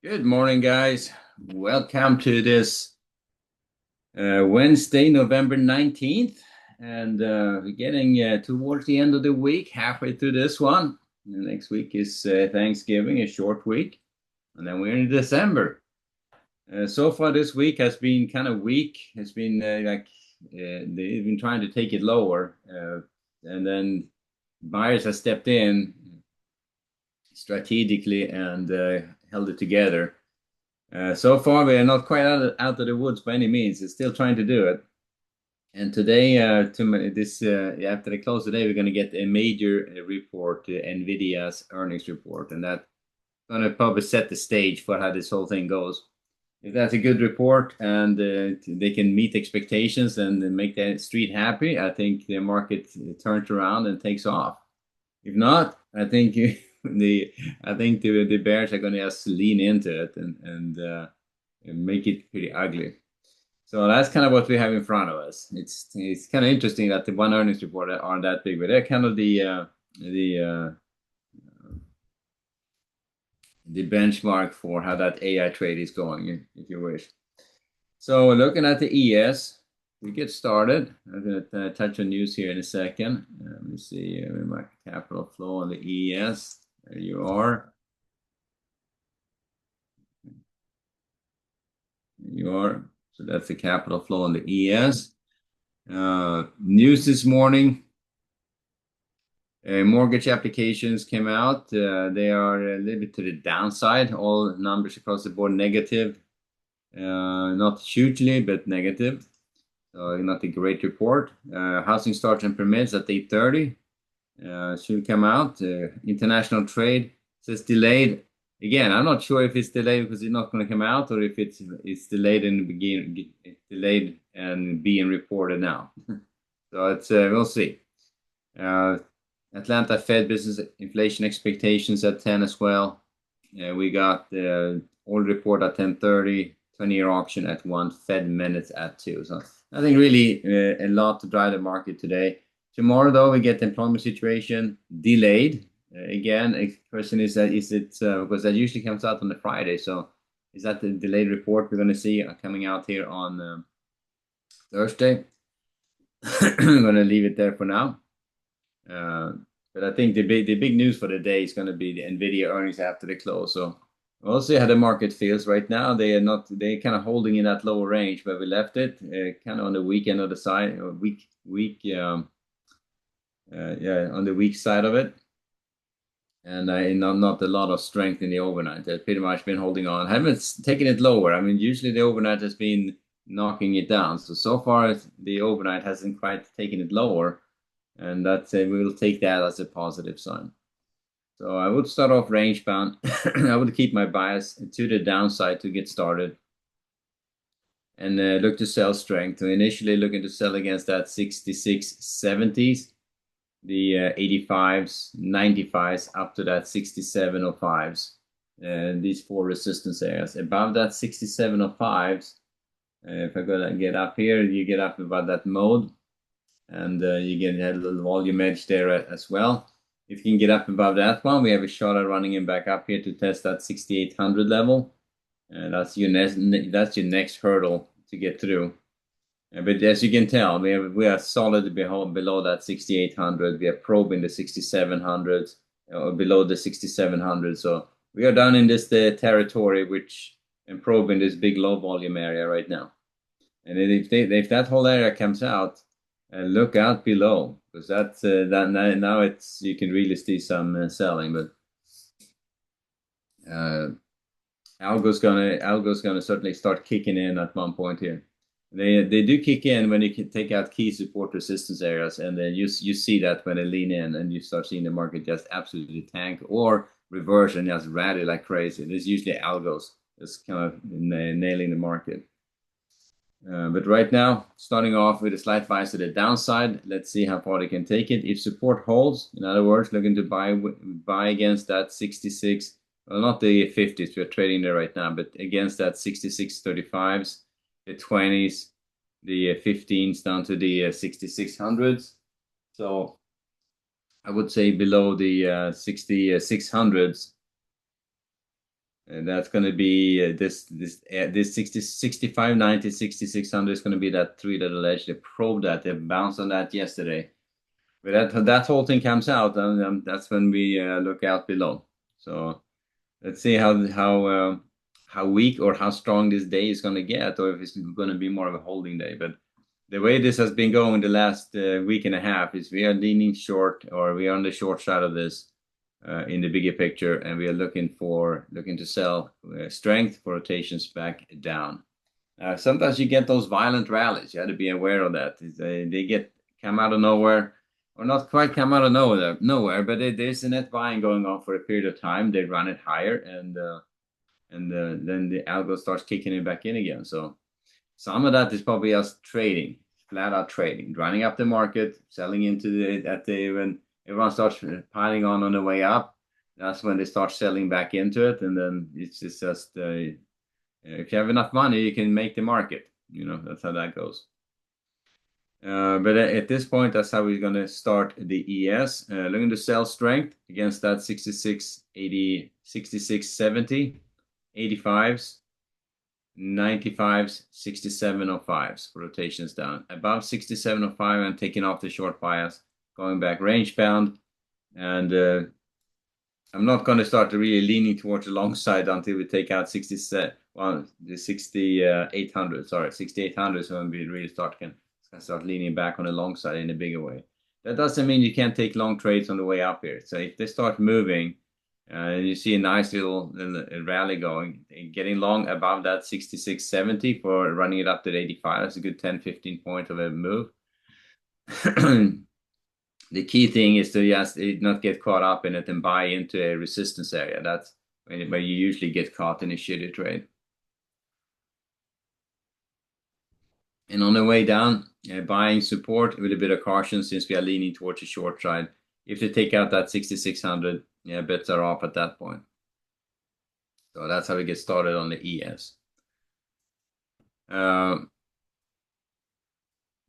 Good morning, guys. Welcome to this Wednesday, November 19th. And we're getting towards the end of the week, halfway through this one. And next week is Thanksgiving, a short week. And then we're in December. So far, this week has been kind of weak. It's been they've been trying to take it lower. And then buyers have stepped in strategically and held it together. So far, we are not quite out of the woods by any means. It's still trying to do it. And today, after the close today, we're going to get a major report, NVIDIA's earnings report, and that's going to probably set the stage for how this whole thing goes. If that's a good report and they can meet expectations and make the street happy, I think the market turns around and takes off. If not, I think the bears are going to just lean into it and make it pretty ugly. So that's kind of what we have in front of us. It's kind of interesting that the one earnings report aren't that big, but they're kind of the benchmark for how that AI trade is going, if you wish. So looking at the ES, we get started. I'm going to touch on news here in a second. Let me see my capital flow on the ES. There you are. There you are. So that's the capital flow on the ES. News this morning. Mortgage applications came out. They are a little bit to the downside. All numbers across the board negative. Not hugely, but negative. So not a great report. Housing starts and permits at 8:30 should come out. International trade says delayed. Again, I'm not sure if it's delayed because it's not going to come out or if it's delayed in the beginning, delayed and being reported now. So it's we'll see. Atlanta Fed business inflation expectations at 10 as well. We got the oil report at 10:30, 20-year auction at 1, Fed minutes at 2. So I think really a lot to drive the market today. Tomorrow, though, we get the employment situation delayed. Again, a question is that because that usually comes out on the Friday. So is that the delayed report we're going to see coming out here on Thursday? I'm going to leave it there for now. But I think the big news for the day is going to be the NVIDIA earnings after the close. So we'll see how the market feels right now. They're kind of holding in that lower range where we left it, kind of on the weekend of the side, or on the weak side of it. And not a lot of strength in the overnight. They've pretty much been holding on. Haven't taken it lower. I mean, usually the overnight has been knocking it down. So far, the overnight hasn't quite taken it lower. And that's we will take that as a positive sign. So I would start off range bound. I would keep my bias to the downside to get started and look to sell strength. So initially looking to sell against that 66.70s, the 85s, 95s, up to that 67.05s. These four resistance areas. Above that 67.05s, if I go and get up here, you get up about that mode. And you get a little volume edge there as well. If you can get up above that one, we have a shot at running him back up here to test that 6,800 level. And that's your next hurdle to get through. But as you can tell, we are solid below that 6,800. We are probing the 6,700s or below the 6,700. So we are down in this territory, and probing this big low volume area right now. And if that whole area comes out, look out below because that's that now you can really see some selling, but algo's gonna certainly start kicking in at one point here. They do kick in when you can take out key support resistance areas, and then you see that when they lean in and you start seeing the market just absolutely tank or reverse and just rally like crazy. There's usually algos just kind of nailing the market. But right now, starting off with a slight bias to the downside. Let's see how far they can take it. If support holds, in other words, looking to buy against that 66, well, not the 50s, we're trading there right now, but against that 66.35s, the 20s, the 15s down to the 6600s. So I would say below the 6600s, And that's going to be this 60, 6590, 6600 is going to be that three-letter edge. They probed that. They bounced on that yesterday. But that whole thing comes out, and that's when we look out below. So let's see how weak or how strong this day is going to get, or if it's going to be more of a holding day. But the way this has been going the last week and a half is we are leaning short, or we are on the short side of this in the bigger picture, and we are looking to sell strength for rotations back down. Sometimes you get those violent rallies. You have to be aware of that. They come out of nowhere, or not quite come out of nowhere, but there's a net buying going on for a period of time. They run it higher, and then the algo starts kicking it back in again. So some of that is probably us trading, flat out trading, running up the market, selling into when everyone starts piling on the way up. That's when they start selling back into it, and then it's just if you have enough money, you can make the market. That's how that goes. But at this point, that's how we're going to start the ES. Looking to sell strength against that 66.80, 66.70, 85s, 95s, 67.05s for rotations down. Above 67.05, I'm taking off the short bias, going back range bound, and I'm not going to start really leaning towards the long side until we take out the 6800. Sorry, 6800 is when we really start leaning back on the long side in a bigger way. That doesn't mean you can't take long trades on the way up here. So if they start moving, and you see a nice little rally going, getting long above that 66.70 for running it up to 85. That's a good 10-15 point of a move. The key thing is to just not get caught up in it and buy into a resistance area. That's where you usually get caught in a shitty trade. And on the way down, buying support with a bit of caution since we are leaning towards the short side. If they take out that 6600, bets are off at that point. So that's how we get started on the ES.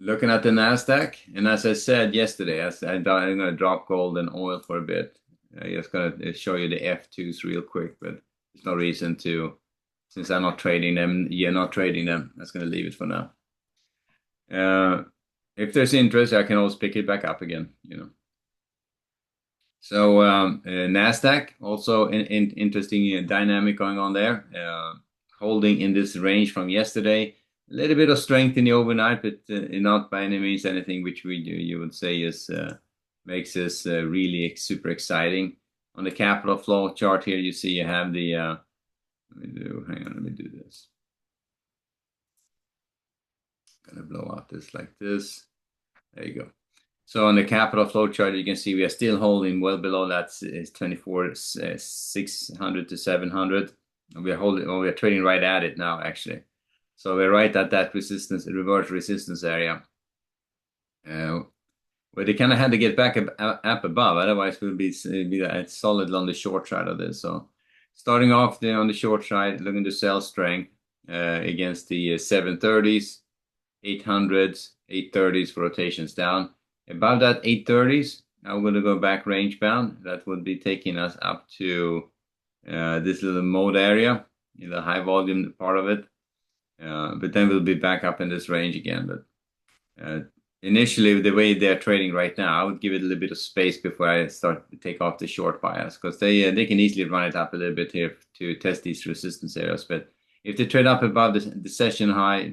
Looking at the NASDAQ, and as I said yesterday, I'm going to drop gold and oil for a bit. I'm just going to show you the F2s real quick, but there's no reason to, since I'm not trading them, you're not trading them. I'm just going to leave it for now. If there's interest, I can always pick it back up again, So NASDAQ, also an interesting dynamic going on there, holding in this range from yesterday. A little bit of strength in the overnight, but not by any means anything which you would say makes us really super exciting. On the capital flow chart here, you see you have the let me do this. I'm gonna blow out this like this. There you go. So on the capital flow chart, you can see we are still holding well below that is 24,600 to 700. And we are trading right at it now, actually. So we're right at that reverse resistance area. Where they kind of had to get back up above, otherwise we'll be solid on the short side of this. So starting off on the short side, looking to sell strength against the 730s, 800s, 830s for rotations down. Above that 830s, I'm going to go back range bound. That would be taking us up to this little mode area, the high volume part of it. But then we'll be back up in this range again. But initially, the way they're trading right now, I would give it a little bit of space before I start to take off the short bias, because they can easily run it up a little bit here to test these resistance areas. But if they trade up above the day session high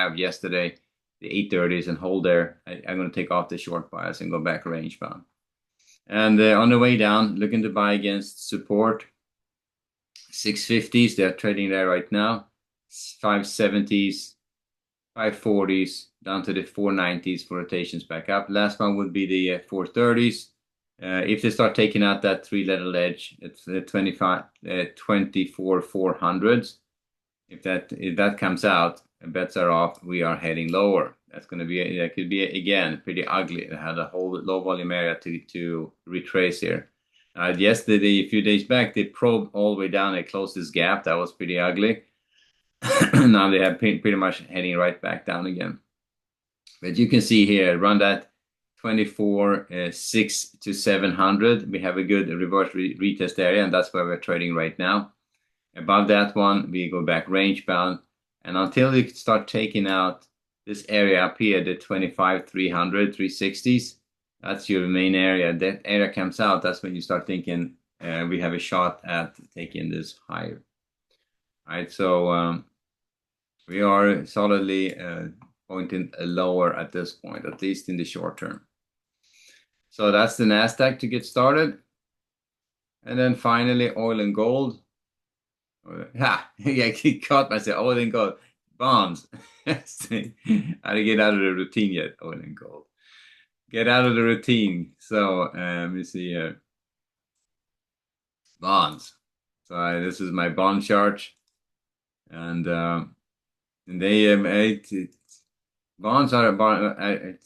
of yesterday, the 830s, and hold there, I'm going to take off the short bias and go back range bound. And on the way down, looking to buy against support, 650s, they're trading there right now, 570s, 540s, down to the 490s for rotations back up. Last one would be the 430s. If they start taking out that three-letter edge, it's 24 400s. If that comes out, bets are off. We are heading lower. That could be again pretty ugly. It had a whole low volume area to retrace here. Yesterday, a few days back, they probed all the way down. They closed this gap. That was pretty ugly. Now they have pretty much heading right back down again. But you can see here, run that 24.6 to 700. We have a good reverse retest area, and that's where we're trading right now. Above that one, we go back range bound. And until you start taking out this area up here, the 25, 300, 360s, that's your main area. That area comes out, that's when you start thinking we have a shot at taking this higher. All right, so we are solidly pointing lower at this point, at least in the short term. So that's the NASDAQ to get started. And then finally, oil and gold. Ha! Yeah, I caught myself. Oil and gold. Bonds. How to get out of the routine yet, oil and gold. Get out of the routine. So let me see here. Bonds. So this is my bond chart. And they bonds are a bond. I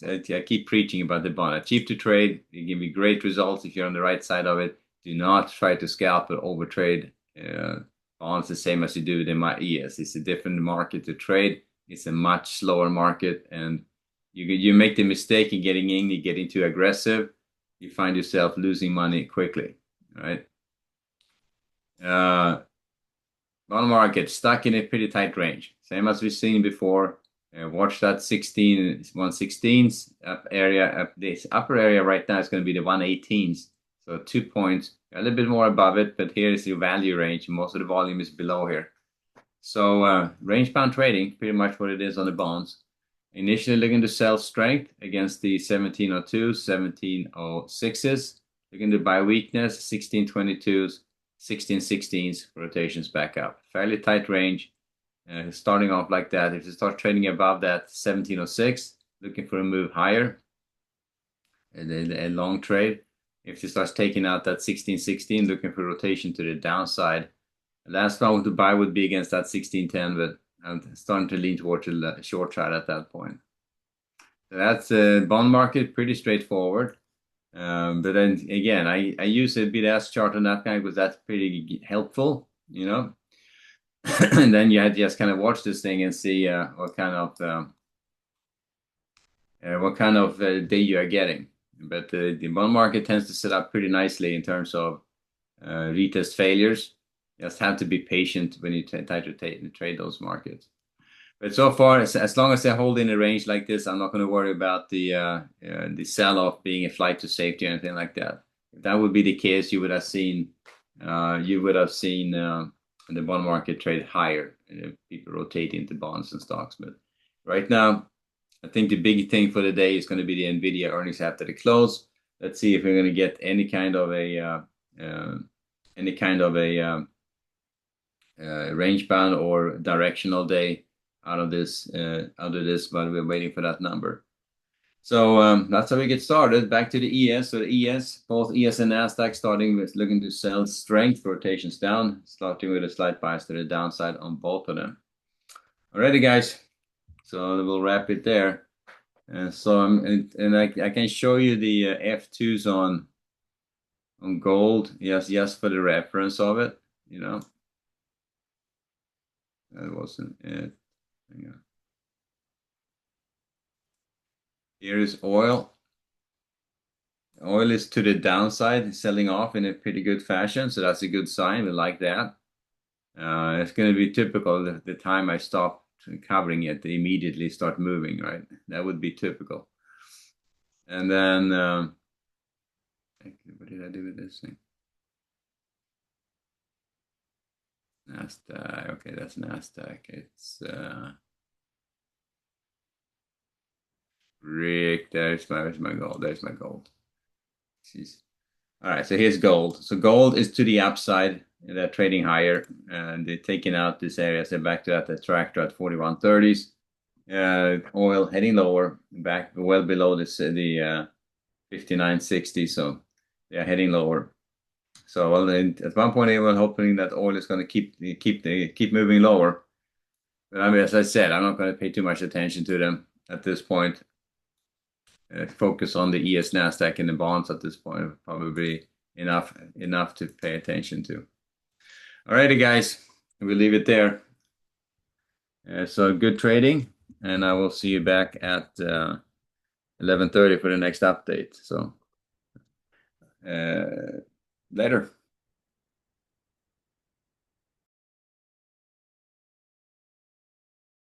keep preaching about the bond. Are cheap to trade. They give you great results if you're on the right side of it. Do not try to scalp or overtrade bonds the same as you do with ES. It's a different market to trade. It's a much slower market, and you make the mistake in getting in. You getting too aggressive. You find yourself losing money quickly. Right? Bond market stuck in a pretty tight range, same as we've seen before. Watch that 116s up area. This upper area right now is going to be the 118s. So 2 points, a little bit more above it, but here is your value range. Most of the volume is below here. So range bound trading, pretty much what it is on the bonds. Initially looking to sell strength against the 1702s, 1706s. Looking to buy weakness, 1622s, 1616s, rotations back up. Fairly tight range. Starting off like that. If you start trading above that 1706, looking for a move higher, a long trade. If you start taking out that 1616, looking for rotation to the downside. The last one to buy would be against that 1610, but I'm starting to lean towards the short side at that point. So that's a bond market, pretty straightforward. But then again, I use a bid-ask chart on that guy because that's pretty helpful, you know. And then you had to just kind of watch this thing and see what kind of day you are getting. But the bond market tends to set up pretty nicely in terms of retest failures. You just have to be patient when you try to trade those markets. But so far, as long as they hold in a range like this, I'm not going to worry about the sell-off being a flight to safety or anything like that. If that would be the case, you would have seen the bond market trade higher, people rotate into bonds and stocks. But right now, I think the big thing for the day is going to be the Nvidia earnings after the close. Let's see if we're going to get any kind of a range bound or directional day out of this, but we're waiting for that number. So that's how we get started. Back to the ES. So the ES, both ES and NASDAQ starting with looking to sell strength, rotations down, starting with a slight bias to the downside on both of them. Alrighty, guys. So we'll wrap it there. And so I can show you the F2s on gold. Yes, for the reference of it. You know, that wasn't it. Hang on. Here is oil. Oil is to the downside, selling off in a pretty good fashion, so that's a good sign. We like that. It's going to be typical. The time I stop covering it, they immediately start moving, right? That would be typical. And then, what did I do with this thing? NASDAQ. Okay, that's NASDAQ. It's Rick. There's my gold. There's my gold. Jeez. All right, so here's gold. So gold is to the upside. They're trading higher, and they're taking out this area. So back to that, the tractor at 4130s. Oil heading lower, back well below the 5960. So they're heading lower. So well, at one point they were hoping that oil is going to keep moving lower. But I mean, as I said, I'm not going to pay too much attention to them at this point. Focus on the ES, NASDAQ, and the bonds at this point. Probably enough to pay attention to. Alrighty, guys, we'll leave it there. So good trading, and I will see you back at 11:30 for the next update. So later.